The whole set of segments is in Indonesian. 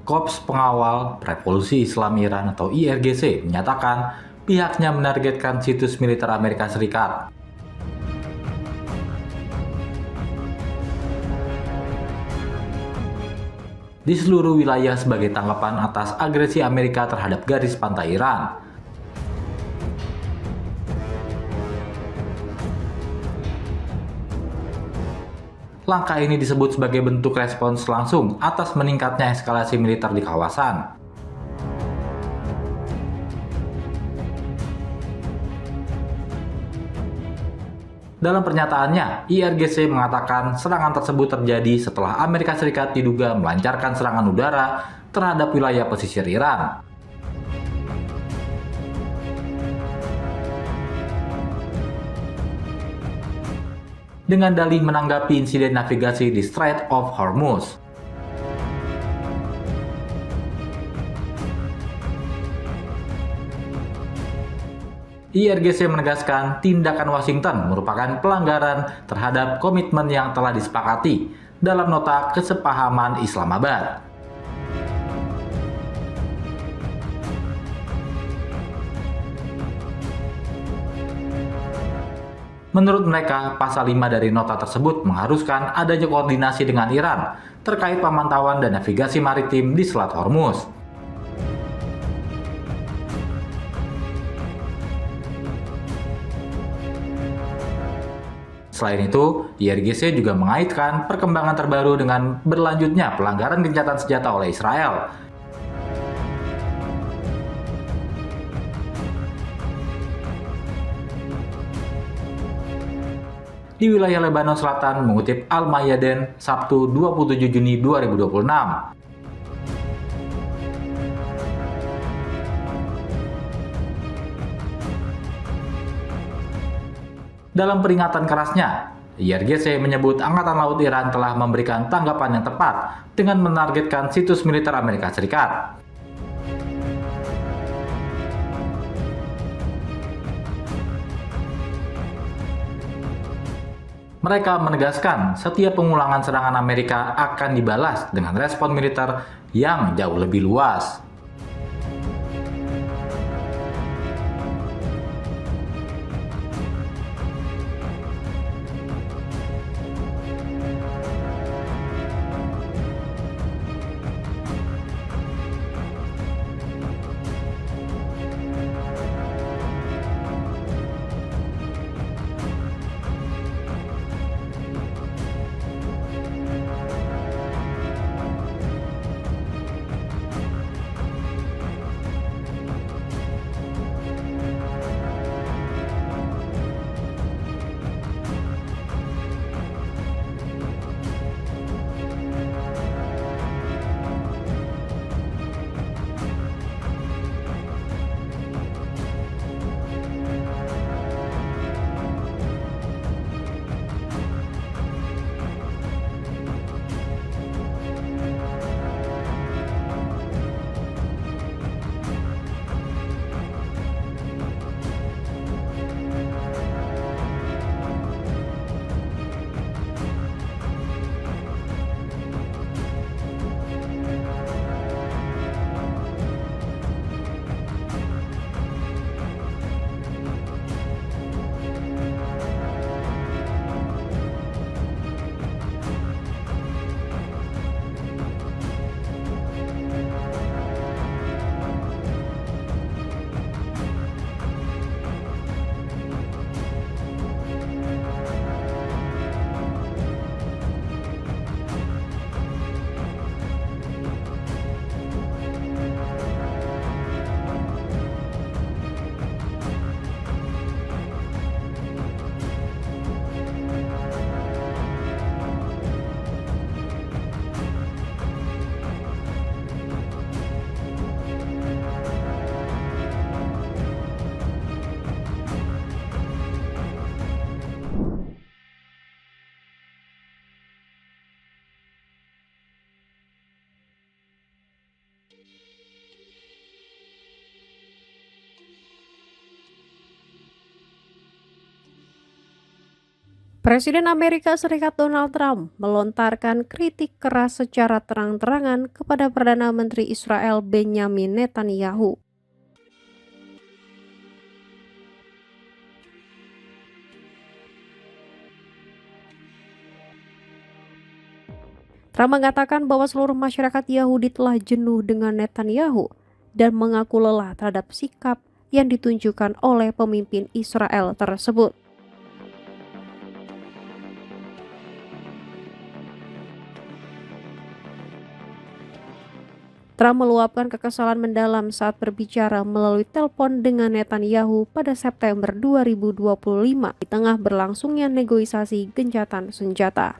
Korps Pengawal Revolusi Islam Iran atau IRGC menyatakan pihaknya menargetkan situs militer Amerika Serikat. Di seluruh wilayah sebagai tanggapan atas agresi Amerika terhadap garis pantai Iran. Langkah ini disebut sebagai bentuk respons langsung atas meningkatnya eskalasi militer di kawasan. Dalam pernyataannya, IRGC mengatakan serangan tersebut terjadi setelah Amerika Serikat diduga melancarkan serangan udara terhadap wilayah pesisir Iran. Dengan dalih menanggapi insiden navigasi di Strait of Hormuz. IRGC menegaskan tindakan Washington merupakan pelanggaran terhadap komitmen yang telah disepakati dalam nota kesepahaman Islamabad. Menurut mereka, pasal 5 dari nota tersebut mengharuskan adanya koordinasi dengan Iran terkait pemantauan dan navigasi maritim di Selat Hormuz. Selain itu, IRGC juga mengaitkan perkembangan terbaru dengan berlanjutnya pelanggaran gencatan senjata oleh Israel. Di wilayah Lebanon Selatan, mengutip Al-Mayadin, Sabtu 27 Juni 2026. Dalam peringatan kerasnya, IRGC menyebut Angkatan Laut Iran telah memberikan tanggapan yang tepat dengan menargetkan situs militer Amerika Serikat. Mereka menegaskan setiap pengulangan serangan Amerika akan dibalas dengan respon militer yang jauh lebih luas. Presiden Amerika Serikat Donald Trump melontarkan kritik keras secara terang-terangan kepada Perdana Menteri Israel Benyamin Netanyahu. Trump mengatakan bahwa seluruh masyarakat Yahudi telah jenuh dengan Netanyahu dan mengaku lelah terhadap sikap yang ditunjukkan oleh pemimpin Israel tersebut. Trump meluapkan kekesalan mendalam saat berbicara melalui telepon dengan Netanyahu pada September 2025 di tengah berlangsungnya negosiasi gencatan senjata.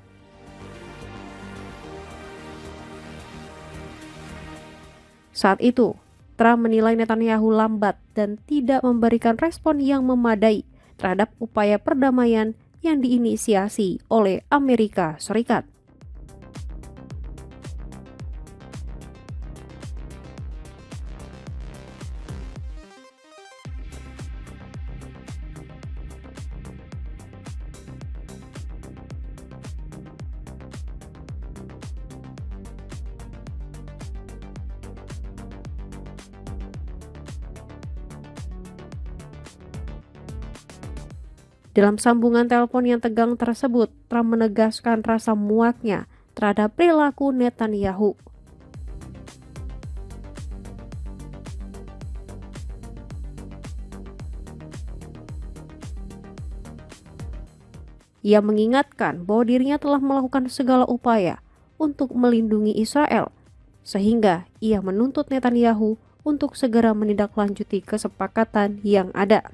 Saat itu, Trump menilai Netanyahu lambat dan tidak memberikan respon yang memadai terhadap upaya perdamaian yang diinisiasi oleh Amerika Serikat. Dalam sambungan telepon yang tegang tersebut, Trump menegaskan rasa muaknya terhadap perilaku Netanyahu. Ia mengingatkan bahwa dirinya telah melakukan segala upaya untuk melindungi Israel, sehingga ia menuntut Netanyahu untuk segera menindaklanjuti kesepakatan yang ada.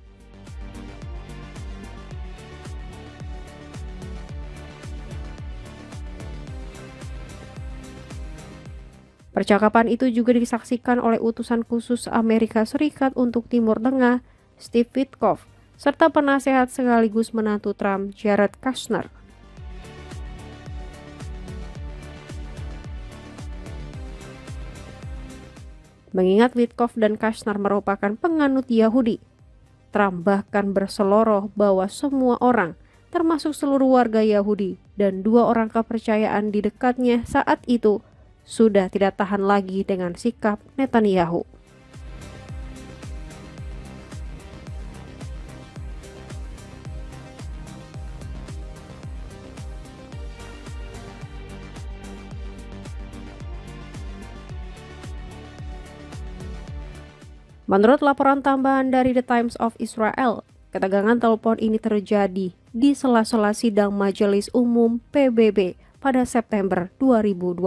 Percakapan itu juga disaksikan oleh utusan khusus Amerika Serikat untuk Timur Tengah, Steve Witkoff, serta penasehat sekaligus menantu Trump, Jared Kushner. Mengingat Witkoff dan Kushner merupakan penganut Yahudi, Trump bahkan berseloroh bahwa semua orang, termasuk seluruh warga Yahudi dan 2 orang kepercayaan di dekatnya saat itu, sudah tidak tahan lagi dengan sikap Netanyahu. Menurut laporan tambahan dari The Times of Israel, ketegangan telepon ini terjadi di sela-sela sidang Majelis Umum PBB pada September 2025.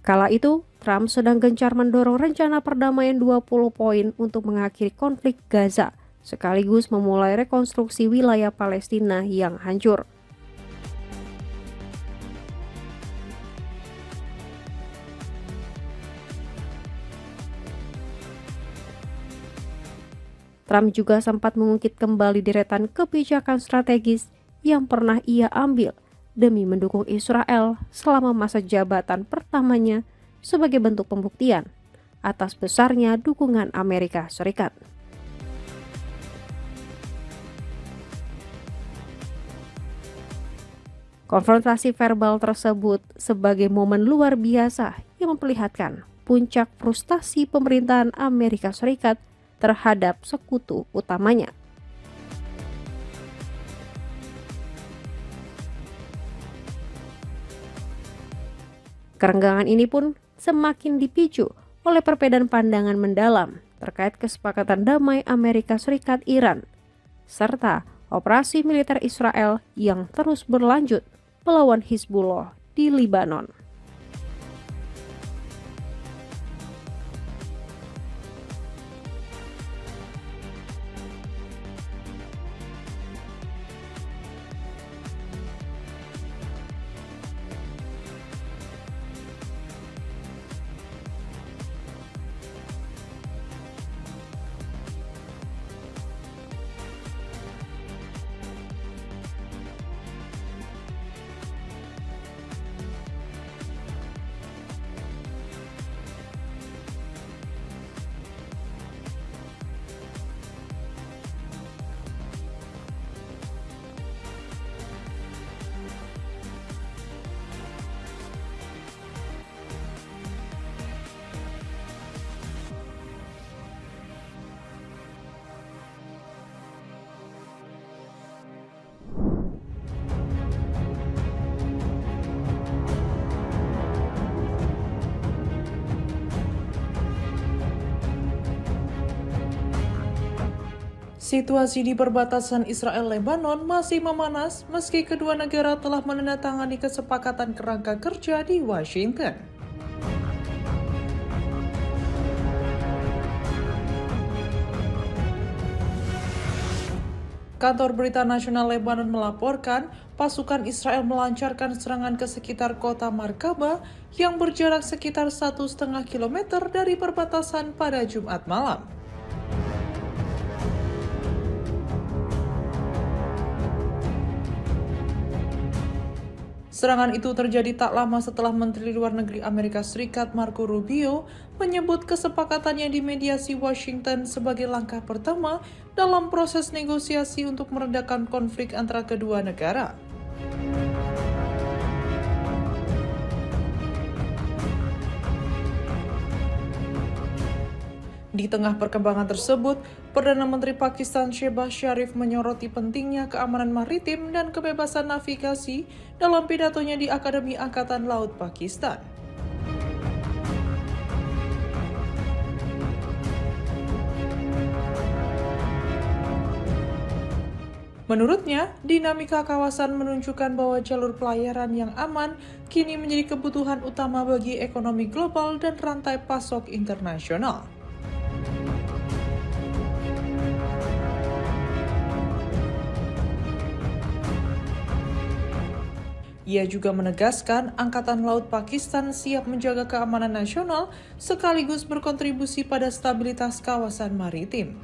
Kala itu, Trump sedang gencar mendorong rencana perdamaian 20 poin untuk mengakhiri konflik Gaza, sekaligus memulai rekonstruksi wilayah Palestina yang hancur. Trump juga sempat mengungkit kembali deretan kebijakan strategis yang pernah ia ambil demi mendukung Israel selama masa jabatan pertamanya sebagai bentuk pembuktian atas besarnya dukungan Amerika Serikat. Konfrontasi verbal tersebut sebagai momen luar biasa yang memperlihatkan puncak frustasi pemerintahan Amerika Serikat terhadap sekutu utamanya. Kerenggangan ini pun semakin dipicu oleh perbedaan pandangan mendalam terkait kesepakatan damai Amerika Serikat-Iran, serta operasi militer Israel yang terus berlanjut melawan Hizbullah di Lebanon. Situasi di perbatasan Israel-Lebanon masih memanas meski kedua negara telah menandatangani kesepakatan kerangka kerja di Washington. Kantor Berita Nasional Lebanon melaporkan pasukan Israel melancarkan serangan ke sekitar kota Markaba yang berjarak sekitar 1,5 kilometer dari perbatasan pada Jumat malam. Serangan itu terjadi tak lama setelah Menteri Luar Negeri Amerika Serikat Marco Rubio menyebut kesepakatannya di mediasi Washington sebagai langkah pertama dalam proses negosiasi untuk meredakan konflik antara kedua negara. Di tengah perkembangan tersebut, Perdana Menteri Pakistan Shehbaz Sharif menyoroti pentingnya keamanan maritim dan kebebasan navigasi dalam pidatonya di Akademi Angkatan Laut Pakistan. Menurutnya, dinamika kawasan menunjukkan bahwa jalur pelayaran yang aman kini menjadi kebutuhan utama bagi ekonomi global dan rantai pasok internasional. Ia juga menegaskan Angkatan Laut Pakistan siap menjaga keamanan nasional sekaligus berkontribusi pada stabilitas kawasan maritim.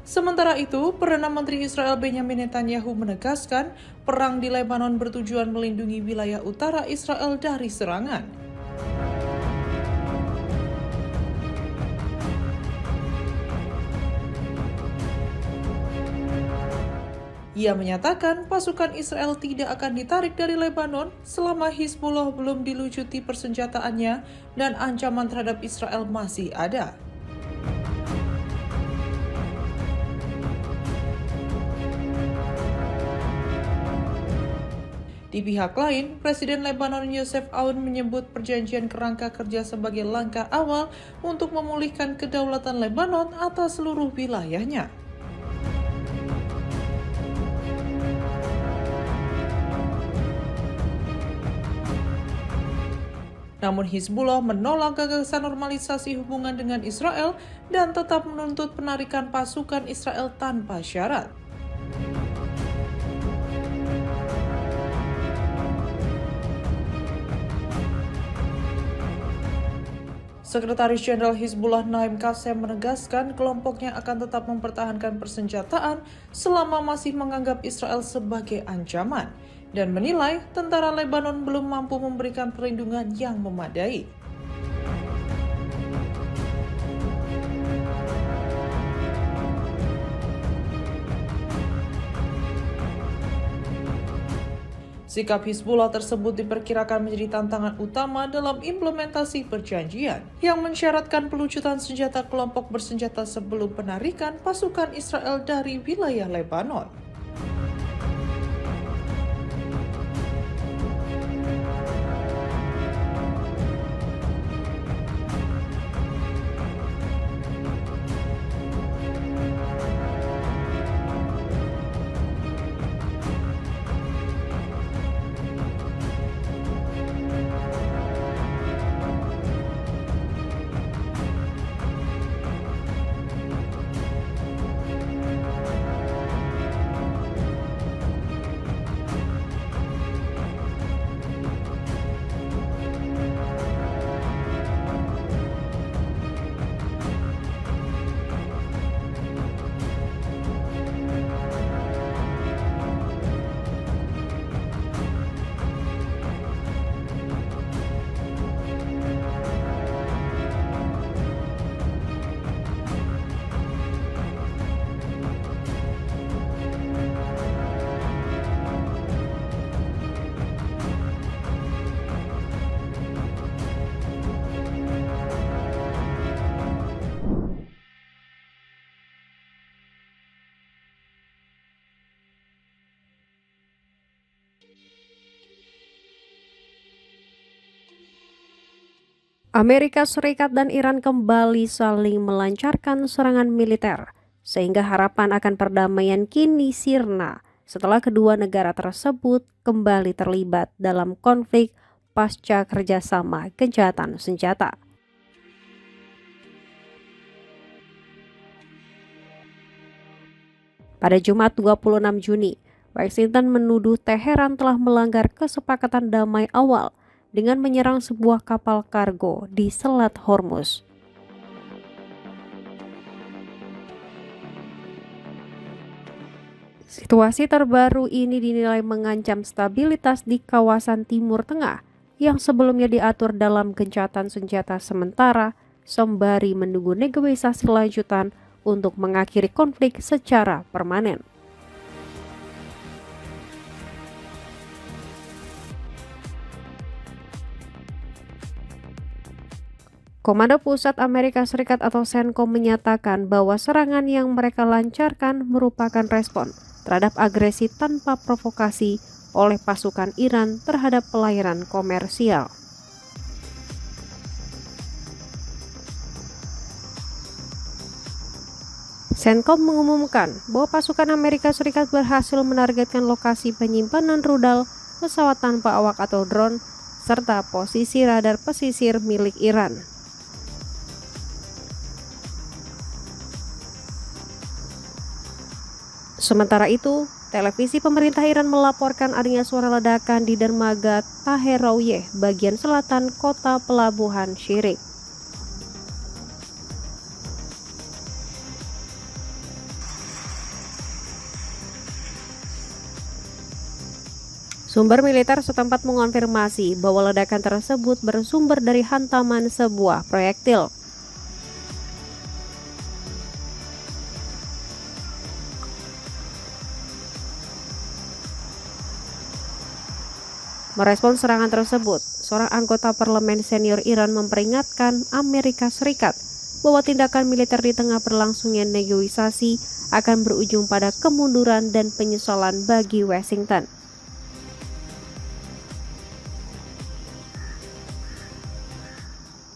Sementara itu, Perdana Menteri Israel Benjamin Netanyahu menegaskan perang di Lebanon bertujuan melindungi wilayah utara Israel dari serangan. Ia menyatakan pasukan Israel tidak akan ditarik dari Lebanon selama Hizbullah belum dilucuti persenjataannya dan ancaman terhadap Israel masih ada. Di pihak lain, Presiden Lebanon Youssef Aoun menyebut perjanjian kerangka kerja sebagai langkah awal untuk memulihkan kedaulatan Lebanon atas seluruh wilayahnya. Namun Hizbullah menolak gagasan normalisasi hubungan dengan Israel dan tetap menuntut penarikan pasukan Israel tanpa syarat. Sekretaris Jenderal Hizbullah Naim Qassem menegaskan kelompoknya akan tetap mempertahankan persenjataan selama masih menganggap Israel sebagai ancaman dan menilai tentara Lebanon belum mampu memberikan perlindungan yang memadai. Sikap Hizbullah tersebut diperkirakan menjadi tantangan utama dalam implementasi perjanjian yang mensyaratkan pelucutan senjata kelompok bersenjata sebelum penarikan pasukan Israel dari wilayah Lebanon. Amerika Serikat dan Iran kembali saling melancarkan serangan militer, sehingga harapan akan perdamaian kini sirna setelah kedua negara tersebut kembali terlibat dalam konflik pasca kerjasama gencatan senjata. Pada Jumat 26 Juni, Washington menuduh Teheran telah melanggar kesepakatan damai awal dengan menyerang sebuah kapal kargo di Selat Hormuz. Situasi terbaru ini dinilai mengancam stabilitas di kawasan Timur Tengah yang sebelumnya diatur dalam gencatan senjata sementara sembari menunggu negosiasi lanjutan untuk mengakhiri konflik secara permanen. Komando Pusat Amerika Serikat atau CENTCOM menyatakan bahwa serangan yang mereka lancarkan merupakan respon terhadap agresi tanpa provokasi oleh pasukan Iran terhadap pelayaran komersial. CENTCOM mengumumkan bahwa pasukan Amerika Serikat berhasil menargetkan lokasi penyimpanan rudal, pesawat tanpa awak atau drone, serta posisi radar pesisir milik Iran. Sementara itu, televisi pemerintah Iran melaporkan adanya suara ledakan di dermaga Taherouyeh, bagian selatan kota pelabuhan Shirik. Sumber militer setempat mengonfirmasi bahwa ledakan tersebut bersumber dari hantaman sebuah proyektil. Merespons serangan tersebut, seorang anggota parlemen senior Iran memperingatkan Amerika Serikat bahwa tindakan militer di tengah berlangsungnya negosiasi akan berujung pada kemunduran dan penyesalan bagi Washington.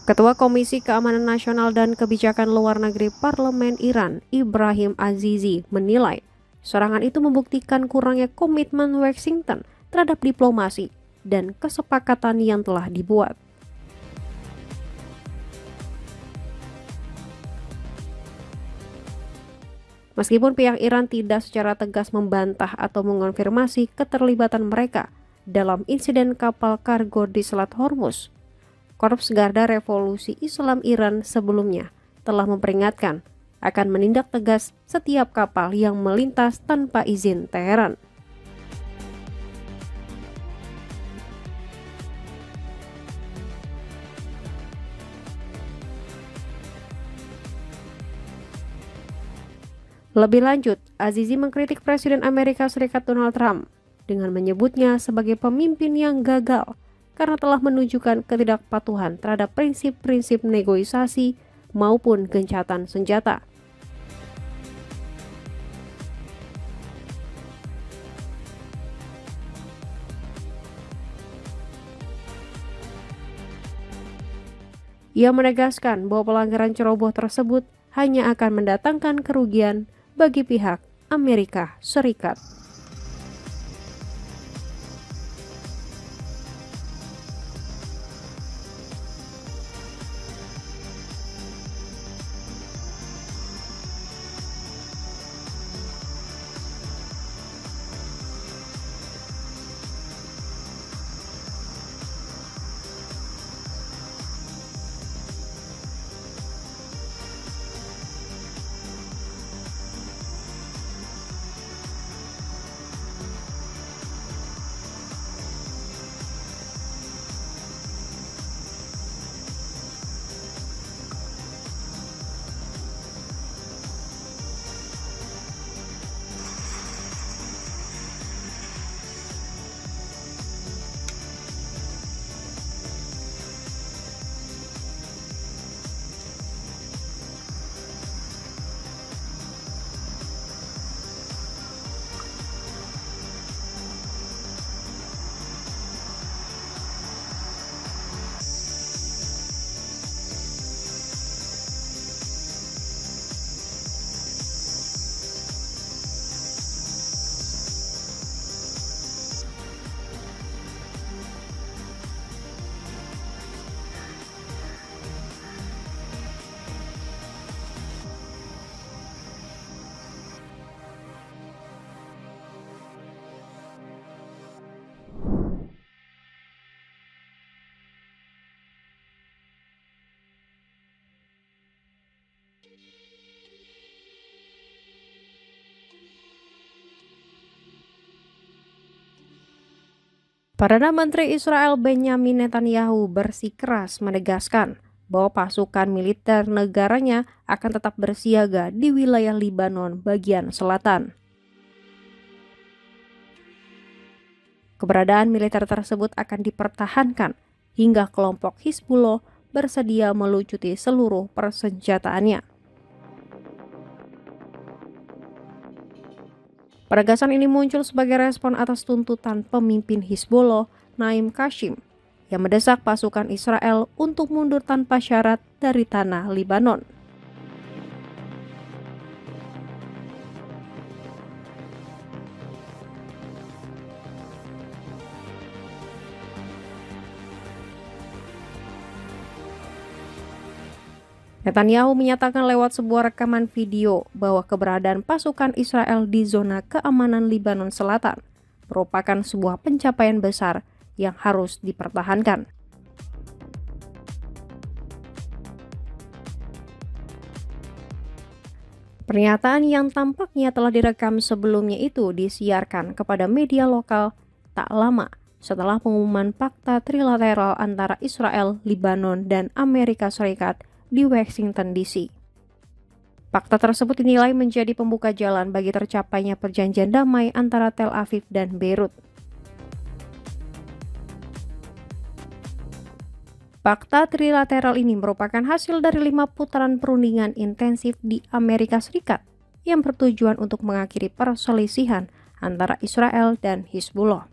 Ketua Komisi Keamanan Nasional dan Kebijakan Luar Negeri Parlemen Iran, Ibrahim Azizi, menilai serangan itu membuktikan kurangnya komitmen Washington terhadap diplomasi dan kesepakatan yang telah dibuat. Meskipun pihak Iran tidak secara tegas membantah atau mengonfirmasi keterlibatan mereka dalam insiden kapal kargo di Selat Hormuz, Korps Garda Revolusi Islam Iran sebelumnya telah memperingatkan akan menindak tegas setiap kapal yang melintas tanpa izin Teheran. Lebih lanjut, Azizi mengkritik Presiden Amerika Serikat Donald Trump dengan menyebutnya sebagai pemimpin yang gagal karena telah menunjukkan ketidakpatuhan terhadap prinsip-prinsip negosiasi maupun gencatan senjata. Ia menegaskan bahwa pelanggaran ceroboh tersebut hanya akan mendatangkan kerugian bagi pihak Amerika Serikat. Perdana Menteri Israel Benyamin Netanyahu bersikeras menegaskan bahwa pasukan militer negaranya akan tetap bersiaga di wilayah Lebanon bagian selatan. Keberadaan militer tersebut akan dipertahankan hingga kelompok Hizbullah bersedia melucuti seluruh persenjataannya. Penegasan ini muncul sebagai respon atas tuntutan pemimpin Hizbullah, Naim Qassem, yang mendesak pasukan Israel untuk mundur tanpa syarat dari tanah Lebanon. Netanyahu menyatakan lewat sebuah rekaman video bahwa keberadaan pasukan Israel di zona keamanan Lebanon Selatan merupakan sebuah pencapaian besar yang harus dipertahankan. Pernyataan yang tampaknya telah direkam sebelumnya itu disiarkan kepada media lokal tak lama setelah pengumuman fakta trilateral antara Israel, Lebanon, dan Amerika Serikat di Washington DC. Fakta tersebut dinilai menjadi pembuka jalan bagi tercapainya perjanjian damai antara Tel Aviv dan Beirut. Fakta trilateral ini merupakan hasil dari 5 putaran perundingan intensif di Amerika Serikat yang bertujuan untuk mengakhiri perselisihan antara Israel dan Hizbullah.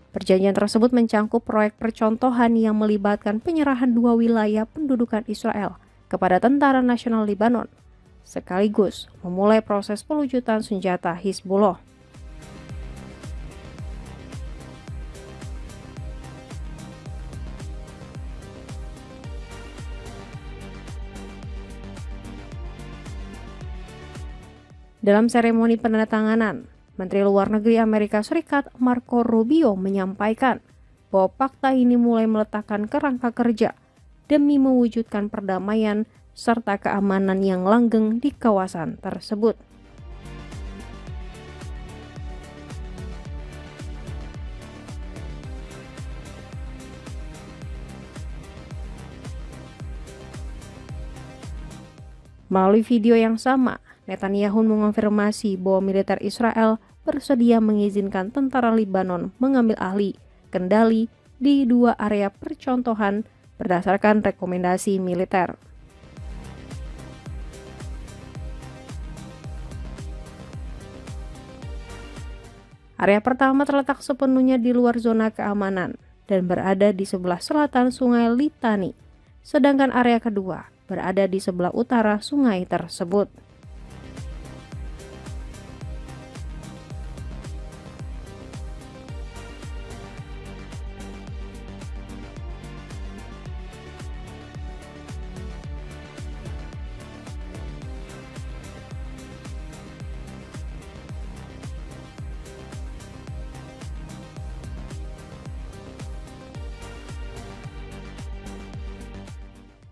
Perjanjian tersebut mencangkup proyek percontohan yang melibatkan penyerahan 2 wilayah pendudukan Israel kepada Tentara Nasional Lebanon, sekaligus memulai proses pelucutan senjata Hizbullah. Dalam seremoni penandatanganan, Menteri Luar Negeri Amerika Serikat Marco Rubio menyampaikan bahwa fakta ini mulai meletakkan kerangka kerja demi mewujudkan perdamaian serta keamanan yang langgeng di kawasan tersebut. Melalui video yang sama, Netanyahu mengonfirmasi bahwa militer Israel bersedia mengizinkan tentara Lebanon mengambil alih kendali di 2 area percontohan berdasarkan rekomendasi militer. Area pertama terletak sepenuhnya di luar zona keamanan dan berada di sebelah selatan Sungai Litani, sedangkan area kedua berada di sebelah utara sungai tersebut.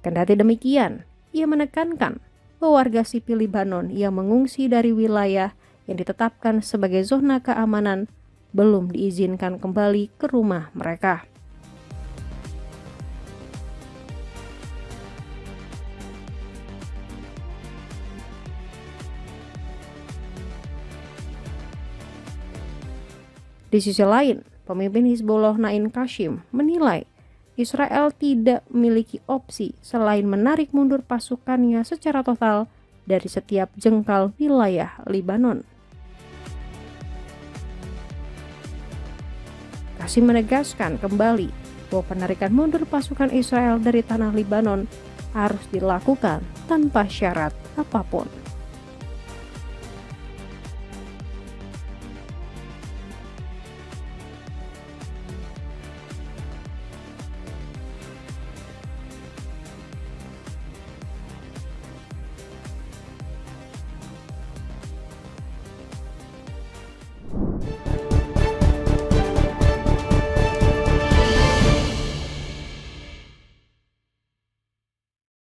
Kendati demikian, ia menekankan bahwa warga sipil Lebanon yang mengungsi dari wilayah yang ditetapkan sebagai zona keamanan belum diizinkan kembali ke rumah mereka. Di sisi lain, pemimpin Hizbullah Naim Qassem menilai Israel tidak memiliki opsi selain menarik mundur pasukannya secara total dari setiap jengkal wilayah Lebanon. Qassem menegaskan kembali bahwa penarikan mundur pasukan Israel dari tanah Lebanon harus dilakukan tanpa syarat apapun.